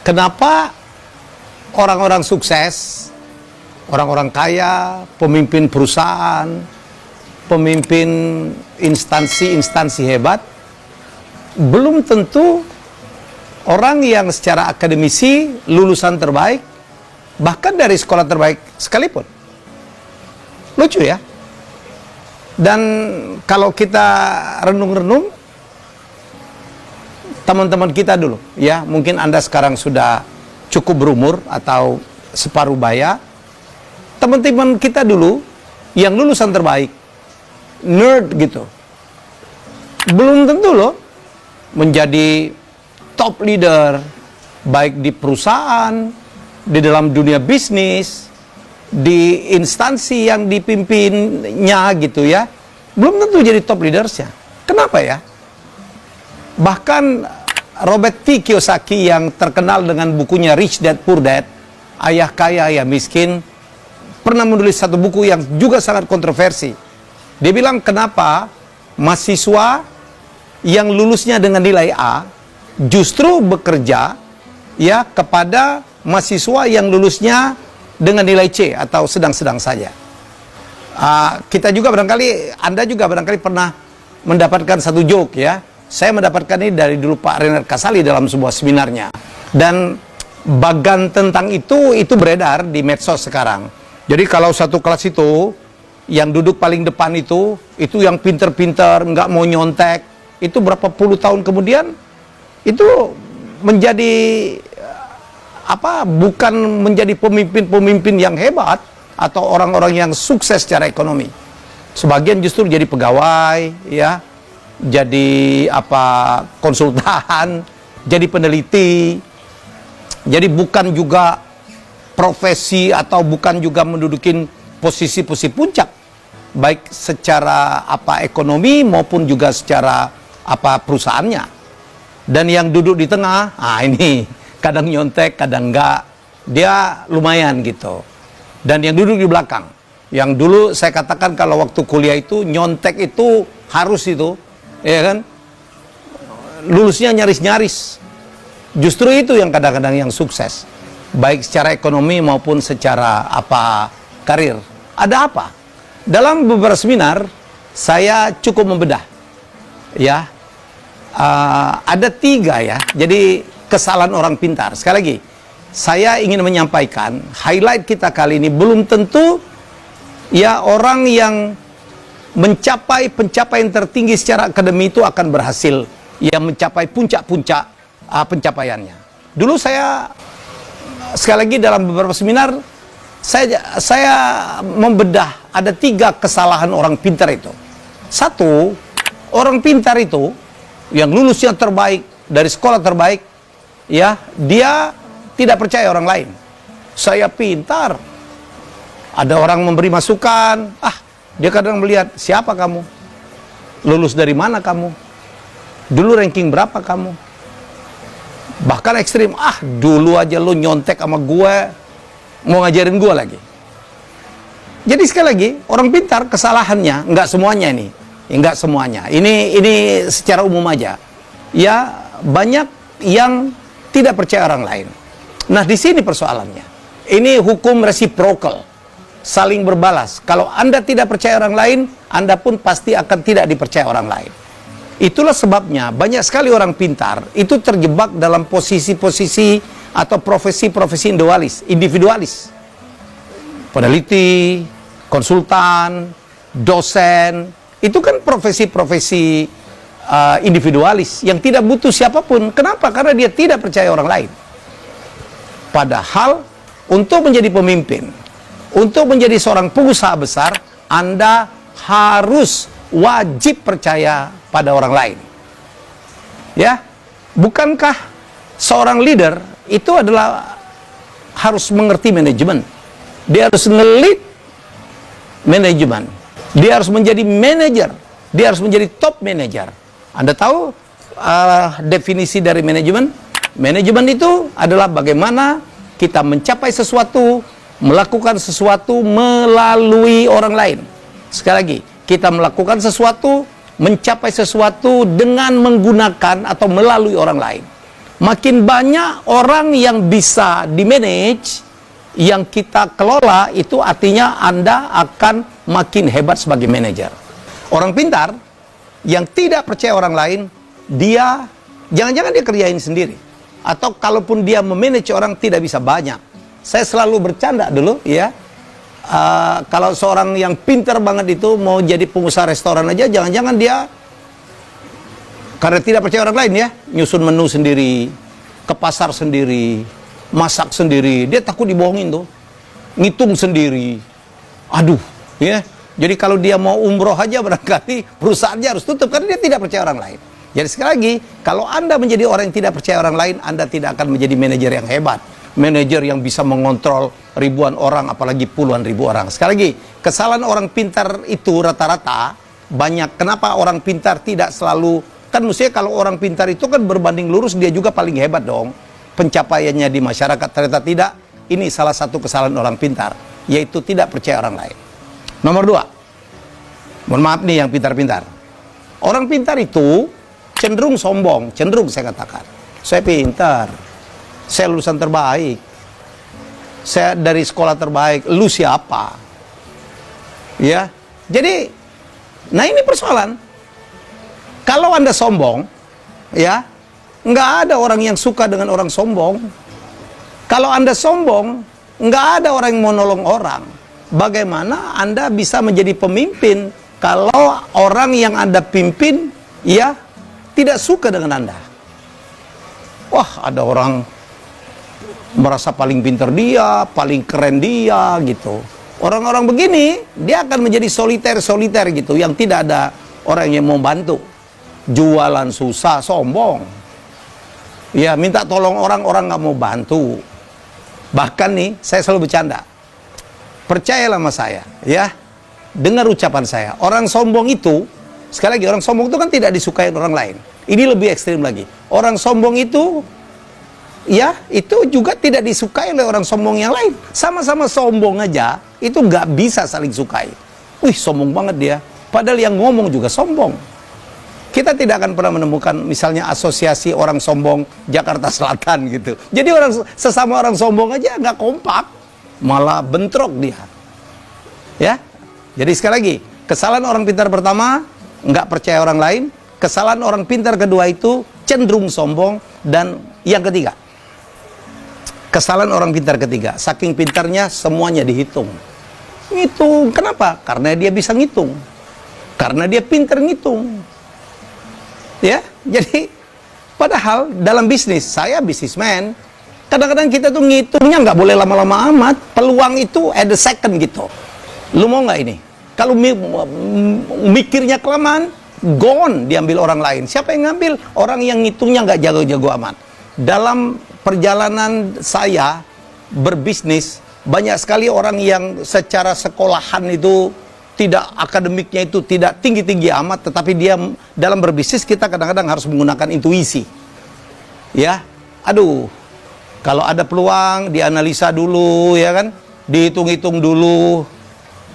Kenapa orang-orang sukses, orang-orang kaya, pemimpin perusahaan, pemimpin instansi-instansi hebat, belum tentu orang yang secara akademisi lulusan terbaik, bahkan dari sekolah terbaik sekalipun. Lucu ya. Dan kalau kita renung-renung, teman-teman kita dulu, ya mungkin Anda sekarang sudah cukup berumur atau separuh baya, teman-teman kita dulu yang lulusan terbaik, nerd gitu, belum tentu loh menjadi top leader, baik di perusahaan, di dalam dunia bisnis, di instansi yang dipimpinnya gitu ya, belum tentu jadi top leadersnya. Kenapa ya? Bahkan Robert T. Kiyosaki yang terkenal dengan bukunya Rich Dad Poor Dad, Ayah Kaya Ayah Miskin, pernah menulis satu buku yang juga sangat kontroversi. Dia bilang kenapa mahasiswa yang lulusnya dengan nilai A justru bekerja ya kepada mahasiswa yang lulusnya dengan nilai C atau sedang-sedang saja. Kita juga barangkali, Anda juga barangkali pernah mendapatkan satu joke ya. Saya mendapatkan ini dari dulu Pak Renard Kasali dalam sebuah seminarnya. Dan bagan tentang itu beredar di medsos sekarang. Jadi kalau satu kelas itu, yang duduk paling depan itu yang pinter-pinter, nggak mau nyontek, itu berapa puluh tahun kemudian, itu menjadi bukan menjadi pemimpin-pemimpin yang hebat atau orang-orang yang sukses secara ekonomi. Sebagian justru jadi pegawai, ya, jadi konsultan, jadi peneliti. Jadi bukan juga profesi atau bukan juga mendudukin posisi-posisi puncak, baik secara ekonomi maupun juga secara perusahaannya. Dan yang duduk di tengah, ini kadang nyontek, kadang enggak, dia lumayan gitu. Dan yang duduk di belakang, yang dulu saya katakan kalau waktu kuliah itu nyontek itu harus itu, ya kan, lulusnya nyaris-nyaris. Justru itu yang kadang-kadang yang sukses, baik secara ekonomi maupun secara karir. Ada apa? Dalam beberapa seminar saya cukup membedah, ya, ada 3 ya. Jadi kesalahan orang pintar. Sekali lagi, saya ingin menyampaikan highlight kita kali ini belum tentu ya orang yang mencapai pencapaian tertinggi secara akademi itu akan berhasil yang mencapai puncak-puncak pencapaiannya. Dulu saya sekali lagi dalam beberapa seminar saya membedah ada 3 kesalahan orang pintar itu. 1, orang pintar itu yang lulusnya terbaik dari sekolah terbaik, ya, dia tidak percaya orang lain. Saya pintar. Ada orang memberi masukan, dia kadang melihat, siapa kamu? Lulus dari mana kamu? Dulu ranking berapa kamu? Bahkan ekstrim, dulu aja lu nyontek sama gue, mau ngajarin gue lagi. Jadi sekali lagi, orang pintar kesalahannya, enggak semuanya ini. Enggak semuanya. Ini secara umum aja. Ya, banyak yang tidak percaya orang lain. Nah, di sini persoalannya. Ini hukum reciprocal, saling berbalas. Kalau Anda tidak percaya orang lain, Anda pun pasti akan tidak dipercaya orang lain. Itulah sebabnya banyak sekali orang pintar itu terjebak dalam posisi-posisi atau profesi-profesi individualis. Peneliti, konsultan, dosen, itu kan profesi-profesi individualis yang tidak butuh siapapun. Kenapa? Karena dia tidak percaya orang lain. Padahal untuk menjadi pemimpin, untuk menjadi seorang pengusaha besar, Anda harus wajib percaya pada orang lain. Ya, bukankah seorang leader itu adalah harus mengerti manajemen? Dia harus ngelit manajemen. Dia harus menjadi manajer. Dia harus menjadi top manajer. Anda tahu definisi dari manajemen? Manajemen itu adalah bagaimana kita mencapai sesuatu, melakukan sesuatu melalui orang lain. Sekali lagi, kita melakukan sesuatu, mencapai sesuatu dengan menggunakan atau melalui orang lain. Makin banyak orang yang bisa di-manage, yang kita kelola, itu artinya Anda akan makin hebat sebagai manajer. Orang pintar yang tidak percaya orang lain, dia jangan-jangan dia kerjain sendiri. Atau kalaupun dia memanage orang, tidak bisa banyak. Saya selalu bercanda dulu ya, kalau seorang yang pintar banget itu mau jadi pengusaha restoran aja, jangan-jangan dia karena tidak percaya orang lain ya, nyusun menu sendiri, ke pasar sendiri, masak sendiri. Dia takut dibohongin tuh, ngitung sendiri. Aduh, ya. Jadi kalau dia mau umroh aja barangkali perusahaannya harus tutup karena dia tidak percaya orang lain. Jadi sekali lagi, kalau Anda menjadi orang yang tidak percaya orang lain, Anda tidak akan menjadi manajer yang hebat. Manajer yang bisa mengontrol ribuan orang, apalagi puluhan ribu orang. Sekali lagi, kesalahan orang pintar itu rata-rata banyak. Kenapa orang pintar tidak selalu, kan mestinya kalau orang pintar itu kan berbanding lurus, dia juga paling hebat dong pencapaiannya di masyarakat. Ternyata tidak. Ini salah satu kesalahan orang pintar, yaitu tidak percaya orang lain. Nomor 2, mohon maaf nih yang pintar-pintar. Orang pintar itu cenderung sombong, cenderung saya katakan. Saya pintar, saya lulusan terbaik, saya dari sekolah terbaik, lu siapa? Ya, jadi, nah ini persoalan. Kalau Anda sombong, ya, nggak ada orang yang suka dengan orang sombong. Kalau Anda sombong, nggak ada orang yang mau nolong orang. Bagaimana Anda bisa menjadi pemimpin kalau orang yang Anda pimpin, ya, tidak suka dengan Anda? Wah, ada orang merasa paling pintar dia, paling keren dia, gitu. Orang-orang begini, dia akan menjadi soliter-soliter gitu, yang tidak ada orang yang mau bantu. Jualan susah, sombong. Ya, minta tolong orang-orang nggak mau bantu. Bahkan nih, saya selalu bercanda. Percayalah sama saya, ya. Dengar ucapan saya. Orang sombong itu, sekali lagi, orang sombong itu kan tidak disukai orang lain. Ini lebih ekstrim lagi. Orang sombong itu, ya, itu juga tidak disukai oleh orang sombong yang lain. Sama-sama sombong aja, itu nggak bisa saling sukai. Wih, sombong banget dia. Padahal yang ngomong juga sombong. Kita tidak akan pernah menemukan misalnya asosiasi orang sombong Jakarta Selatan gitu. Jadi sesama orang sombong aja nggak kompak, malah bentrok dia. Ya, jadi sekali lagi, kesalahan orang pintar pertama, nggak percaya orang lain. Kesalahan orang pintar kedua itu cenderung sombong. Dan yang ketiga, kesalahan orang pintar ketiga, saking pintarnya semuanya dihitung. Ngitung, kenapa? Karena dia bisa ngitung. Karena dia pintar ngitung. Ya, jadi padahal dalam bisnis, saya bisnismen, kadang-kadang kita tuh ngitungnya nggak boleh lama-lama amat. Peluang itu at the second gitu. Lu mau nggak ini? Kalau mikirnya kelamaan, gone, diambil orang lain. Siapa yang ngambil? Orang yang ngitungnya nggak jago-jago amat. Dalam perjalanan saya berbisnis, banyak sekali orang yang secara sekolahan itu tidak, akademiknya itu tidak tinggi-tinggi amat, tetapi dia dalam berbisnis kita kadang-kadang harus menggunakan intuisi. Ya, aduh, kalau ada peluang dianalisa dulu, ya kan, dihitung-hitung dulu,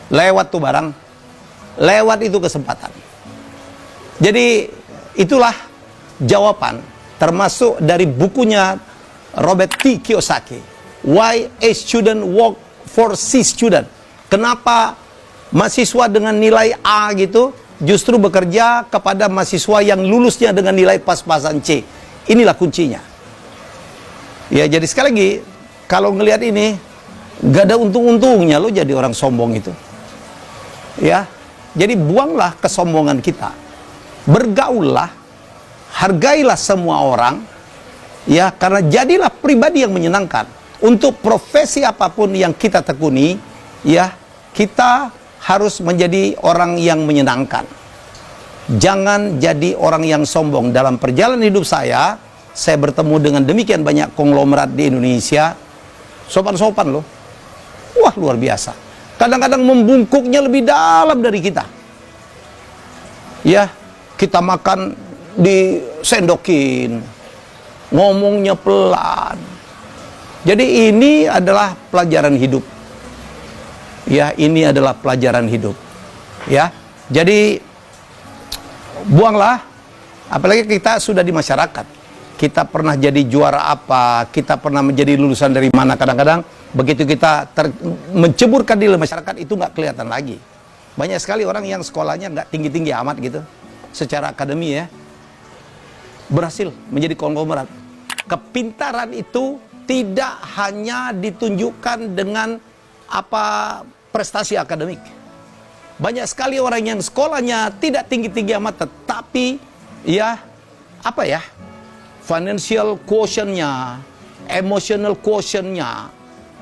lewat tuh barang, lewat itu kesempatan. Jadi itulah jawaban, termasuk dari bukunya Robert T. Kiyosaki, Why a Student Work for C Student. Kenapa mahasiswa dengan nilai A gitu justru bekerja kepada mahasiswa yang lulusnya dengan nilai pas-pasan C. Inilah kuncinya. Ya, jadi sekali lagi, kalau ngelihat ini, gak ada untung-untungnya lo jadi orang sombong itu. Ya, jadi buanglah kesombongan kita. Bergaullah, hargailah semua orang, ya, karena jadilah pribadi yang menyenangkan. Untuk profesi apapun yang kita tekuni, ya, kita harus menjadi orang yang menyenangkan. Jangan jadi orang yang sombong. Dalam perjalanan hidup saya bertemu dengan demikian banyak konglomerat di Indonesia. Sopan-sopan loh. Wah, luar biasa. Kadang-kadang membungkuknya lebih dalam dari kita. Ya, kita makan disendokin, ngomongnya pelan. Jadi ini adalah pelajaran hidup. Ya, ini adalah pelajaran hidup. Ya, jadi buanglah, apalagi kita sudah di masyarakat. kita pernah jadi juara apa, kita pernah menjadi lulusan dari mana. Kadang-kadang begitu kita menceburkan diri masyarakat itu nggak kelihatan lagi. Banyak sekali orang yang sekolahnya nggak tinggi-tinggi amat gitu, secara akademi ya, berhasil menjadi konglomerat. Kepintaran itu tidak hanya ditunjukkan dengan prestasi akademik. Banyak sekali orang yang sekolahnya tidak tinggi-tinggi amat, tetapi financial quotient-nya, emotional quotient-nya,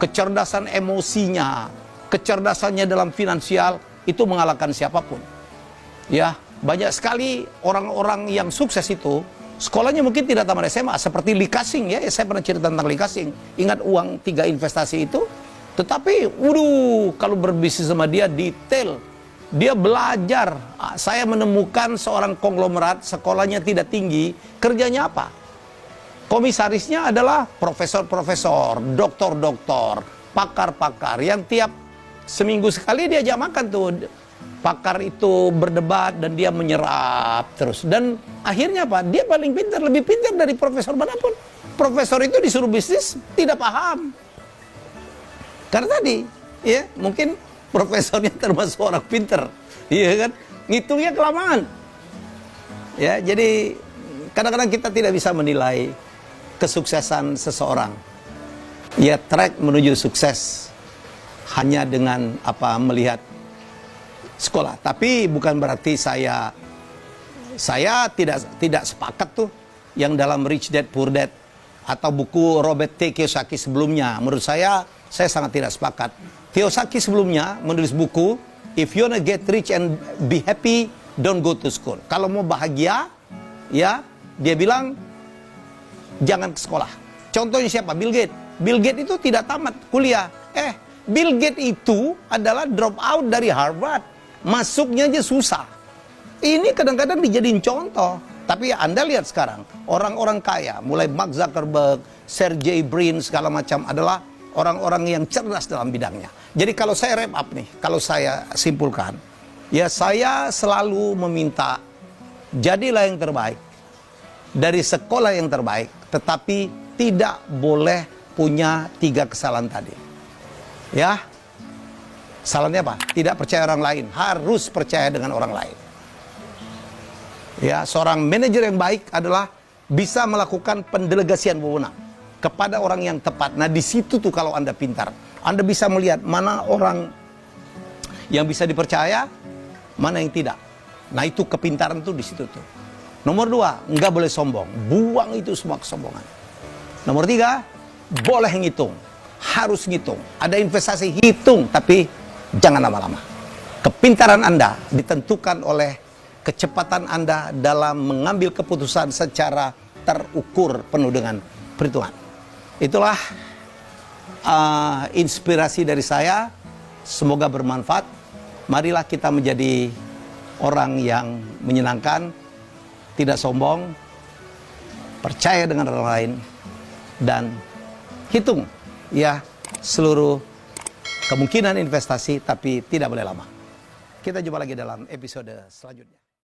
kecerdasan emosinya, kecerdasannya dalam finansial itu mengalahkan siapapun. Ya, banyak sekali orang-orang yang sukses itu sekolahnya mungkin tidak tamat SMA, seperti Lee Ka-shing ya. Saya pernah cerita tentang Lee Ka-shing. Ingat uang 3 investasi itu? Tetapi, kalau berbisnis sama dia detail. Dia belajar. Saya menemukan seorang konglomerat, sekolahnya tidak tinggi, kerjanya apa? Komisarisnya adalah profesor-profesor, doktor-doktor, pakar-pakar yang tiap seminggu sekali diajak makan tuh. Pakar itu berdebat dan dia menyerap terus. Dan akhirnya apa? Dia paling pintar, lebih pintar dari profesor manapun. Profesor itu disuruh bisnis tidak paham. Karena tadi, ya mungkin profesornya termasuk orang pintar, iya kan? Ngitungnya kelamaan. Ya, jadi kadang-kadang kita tidak bisa menilai kesuksesan seseorang. Ya, track menuju sukses hanya dengan melihat sekolah. Tapi bukan berarti saya tidak sepakat tuh yang dalam Rich Dad Poor Dad atau buku Robert T. Kiyosaki sebelumnya. Menurut saya sangat tidak sepakat. Kiyosaki sebelumnya menulis buku If you wanna get rich and be happy, don't go to school. Kalau mau bahagia, ya dia bilang jangan ke sekolah. Contohnya siapa? Bill Gates. Bill Gates itu tidak tamat kuliah. Bill Gates itu adalah drop out dari Harvard. Masuknya aja susah. Ini kadang-kadang dijadiin contoh. Tapi Anda lihat sekarang, orang-orang kaya, mulai Mark Zuckerberg, Sergey Brin, segala macam adalah orang-orang yang cerdas dalam bidangnya. Jadi kalau saya wrap up nih, kalau saya simpulkan, ya saya selalu meminta, jadilah yang terbaik. Dari sekolah yang terbaik, tetapi tidak boleh punya 3 kesalahan tadi. Ya, salahnya apa? Tidak percaya orang lain, harus percaya dengan orang lain. Ya, seorang manajer yang baik adalah bisa melakukan pendelegasian wewenang kepada orang yang tepat. Nah, di situ tuh kalau Anda pintar, Anda bisa melihat mana orang yang bisa dipercaya, mana yang tidak. Nah, itu kepintaran tuh di situ tuh. Nomor 2, nggak boleh sombong. Buang itu semua kesombongan. Nomor 3, boleh ngitung. Harus ngitung. Ada investasi, hitung. Tapi jangan lama-lama. Kepintaran Anda ditentukan oleh kecepatan Anda dalam mengambil keputusan secara terukur penuh dengan perhitungan. Itulah inspirasi dari saya. Semoga bermanfaat. Marilah kita menjadi orang yang menyenangkan, tidak sombong, percaya dengan orang lain, dan hitung ya seluruh kemungkinan investasi, tapi tidak boleh lama. Kita jumpa lagi dalam episode selanjutnya.